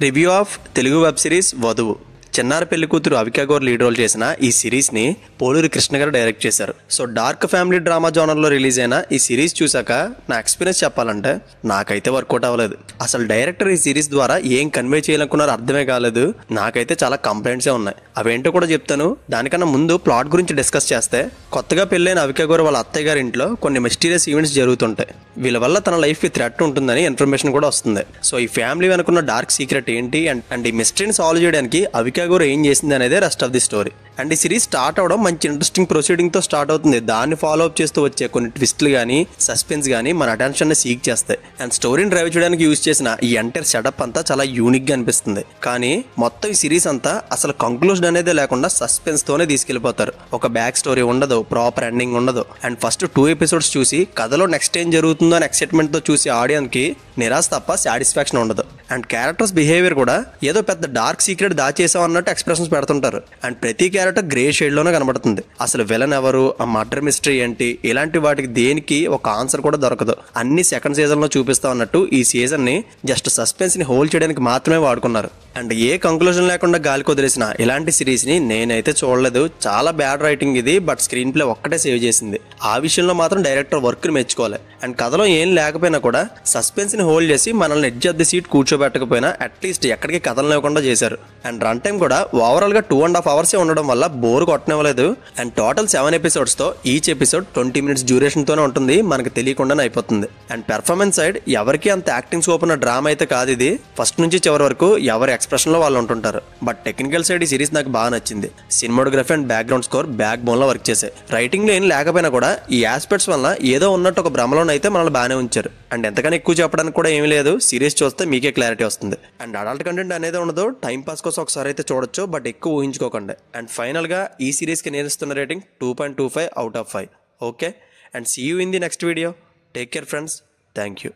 Review of Telugu web series వధువు. చిన్నారి పెళ్లి కూతురు అవికా గౌర్ లీడ్ రోల్ చేసిన ఈ సిరీస్ని పోలూరి కృష్ణ గారు డైరెక్ట్ చేశారు. సో డార్క్ ఫ్యామిలీ డ్రామా జోనర్లో రిలీజ్ అయిన ఈ సిరీస్ చూసాక నా ఎక్స్పీరియన్స్ చెప్పాలంటే నాకైతే వర్కౌట్ అవ్వలేదు. అసలు డైరెక్టర్ ఈ సిరీస్ ద్వారా ఏం కన్వే చేయాలనుకున్నారో అర్థమే కాలేదు. నాకైతే చాలా కంప్లైంట్సే ఉన్నాయి. అవేంటో కూడా చెప్తాను. దానికన్నా ముందు ప్లాట్ గురించి డిస్కస్ చేస్తే, కొత్తగా పెళ్ళైన అవికా గౌర్ వాళ్ళ అత్తయ్య గారి ఇంట్లో కొన్ని మిస్టీరియస్ ఈవెంట్స్ జరుగుతుంటాయి. వీళ్ళ వల్ల తన లైఫ్కి థ్రెట్ ఉంటుందని ఇన్ఫర్మేషన్ కూడా వస్తుంది. సో ఈ ఫ్యామిలీ వెనుకున్న డార్క్ సీక్రెట్ ఏంటి అండ్ ఈ మిస్టరీని సాల్వ్ చేయడానికి అవికా గౌర్ ఏం చేసింది అనేది rest of the story. And ఈ సిరీస్ స్టార్ట్ అవడం మంచి ఇంట్రెస్టింగ్ ప్రొసీడింగ్తో స్టార్ట్ అవుతుంది. దాన్ని ఫాలో అప్ చేస్తూ వచ్చే కొన్ని ట్విస్ట్లు కానీ సస్పెన్స్ కానీ మన అటెన్షన్ని సీక్ చేస్తాయి. అండ్ స్టోరీని డ్రైవ్ చేయడానికి యూజ్ చేసిన ఈ ఎంటైర్ సెటప్ అంతా చాలా యూనిక్గా అనిపిస్తుంది. కానీ మొత్తం ఈ సిరీస్ అంతా అసలు కంక్లూజన్ అనేది లేకుండా సస్పెన్స్తోనే తీసుకెళ్లిపోతారు. ఒక బ్యాక్ స్టోరీ ఉండదు, ప్రాపర్ ఎండింగ్ ఉండదు. అండ్ ఫస్ట్ 2 ఎపిసోడ్స్ చూసి కథలో నెక్స్ట్ ఏం జరుగుతుందో అని ఎక్సైట్మెంట్తో చూసి ఆడియన్స్కి నిరాశ తప్ప సాటిస్ఫాక్షన్ ఉండదు. అండ్ క్యారెక్టర్స్ బిహేవియర్ కూడా ఏదో పెద్ద డార్క్ సీక్రెట్ దాచేసాం అన్నట్టు ఎక్స్ప్రెషన్స్ పెడుతుంటారు. అండ్ ప్రతి క్యారెక్టర్ గ్రే షేడ్లోనే కనబడుతుంది. అసలు విలన్ ఎవరు, ఆ మర్డర్ మిస్టరీ ఏంటి, ఇలాంటి వాటికి దేనికి ఒక ఆన్సర్ కూడా దొరకదు. అన్ని సెకండ్ సీజన్లో చూపిస్తా ఉన్నట్టు ఈ సీజన్ని జస్ట్ సస్పెన్స్ని హోల్డ్ చేయడానికి మాత్రమే వాడుకున్నారు. అండ్ ఏ కంక్లూజన్ లేకుండా గాలికి వదిలేసిన ఇలాంటి సిరీస్ని నేనైతే చూడలేదు. చాలా బ్యాడ్ రైటింగ్ ఇది, బట్ స్క్రీన్ ప్లే ఒక్కటే సేవ్ చేసింది. ఆ విషయంలో మాత్రం డైరెక్టర్ వర్క్ని మెచ్చుకోవాలి. అండ్ కథలో ఏం లేకపోయినా కూడా సస్పెన్స్ని హోల్డ్ చేసి మనల్ని ఎడ్జ్ ఆఫ్ ది సీట్ కూర్చోబెట్టకపోయినా అట్లీస్ట్ ఎక్కడికి కథలు లేకుండా చేశారు. అండ్ రన్ టైం కూడా ఓవరాల్గా 2.5 hours ఉండడం వల్ల బోర్ కొట్టనివ్వలేదు. అండ్ టోటల్ 7 ఎపిసోడ్స్తో ఈచ్ ఎపిసోడ్ 20 minutes డ్యూరేషన్తోనే ఉంటుంది, మనకు తెలియకుండానే అయిపోతుంది. అండ్ పెర్ఫార్మెన్స్ సైడ్ ఎవరికి అంత యాక్టింగ్ స్కోప్ ఉన్న డ్రామా అయితే కాదు ఇది. ఫస్ట్ నుంచి చివరి వరకు ఎవరి ఎక్స్ప్రెషన్లో వాళ్ళు ఉంటుంటారు. బట్ టెక్నికల్ సైడ్ ఈ సిరీస్ నాకు బాగా నచ్చింది. Cinematography and background score back బోన్లో వర్క్ చేశాయి. రైటింగ్లో ఏం లేకపోయినా కూడా ఈ ఆస్పెక్ట్స్ వల్ల ఏదో ఉన్నట్టు ఒక భ్రమలోనైతే మనల్ని బాగానే ఉంచారు. అండ్ ఎంతకన్నా ఎక్కువ చెప్పడానికి కూడా ఏమీ లేదు. సిరీస్ చూస్తే మీకే క్లారిటీ వస్తుంది. అండ్ అడల్ట్ కంటెంట్ అనేది ఉండదు. టైం పాస్ కోసం ఒకసారి అయితే చూడొచ్చు, బట్ ఎక్కువ ఊహించుకోకండి. అండ్ ఫైనల్గా ఈ సిరీస్కి నేను ఇస్తున్న rating 2.25 out of 5. Okay, and see you in the next video. Take care friends. Thank you.